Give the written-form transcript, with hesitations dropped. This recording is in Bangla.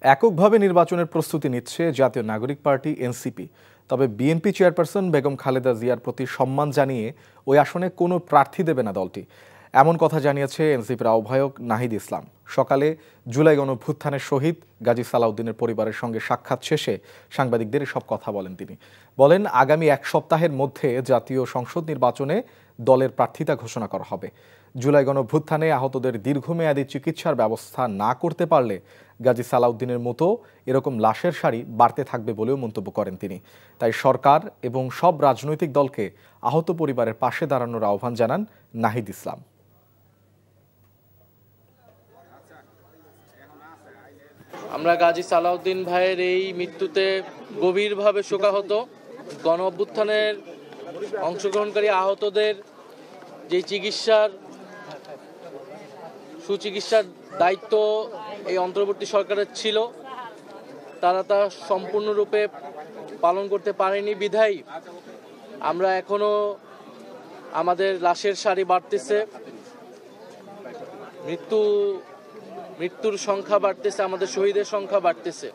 এককভাবে নির্বাচনের প্রস্তুতি নিচ্ছে জাতীয় নাগরিক পার্টি এনসিপি। তবে বিএনপি চেয়ারপারসন বেগম খালেদা জিয়ার প্রতি সম্মান জানিয়ে ওই আসনে কোনো প্রার্থী দেবে না দলটি, এমন কথা জানিয়েছে এনসিপির আহ্বায়ক নাহিদ ইসলাম। সকালে জুলাই গণঅভ্যুত্থানের শহীদ গাজী সালাউদ্দিনের পরিবারের সঙ্গে সাক্ষাৎ শেষে সাংবাদিকদের এসব কথা বলেন তিনি। বলেন, আগামী এক সপ্তাহের মধ্যে জাতীয় সংসদ নির্বাচনে দলের প্রার্থিতা ঘোষণা করা হবে। জুলাই গণঅভ্যুত্থানে আহতদের দীর্ঘমেয়াদী চিকিৎসার ব্যবস্থা না করতে পারলে গাজী সালাউদ্দিনের মতো এরকম লাশের সারি বাড়তে থাকবে বলেও মন্তব্য করেন তিনি। তাই সরকার এবং সব রাজনৈতিক দলকে আহত পরিবারের পাশে দাঁড়ানোর আহ্বান জানান নাহিদ ইসলাম। আমরা গাজী সালাউদ্দিন ভাইয়ের এই মৃত্যুতে গভীরভাবে শোকাহত। গণ অভ্যুত্থানের অংশগ্রহণকারী আহতদের যে সুচিকিৎসার দায়িত্ব এই অন্তর্বর্তী সরকারের ছিল, তারা তা সম্পূর্ণরূপে পালন করতে পারেনি বিধায় আমরা এখনো আমাদের লাশের সারি বাড়তেছে, মৃত্যুর সংখ্যা বাড়তেছে, আমাদের শহীদের সংখ্যা বাড়তেছে।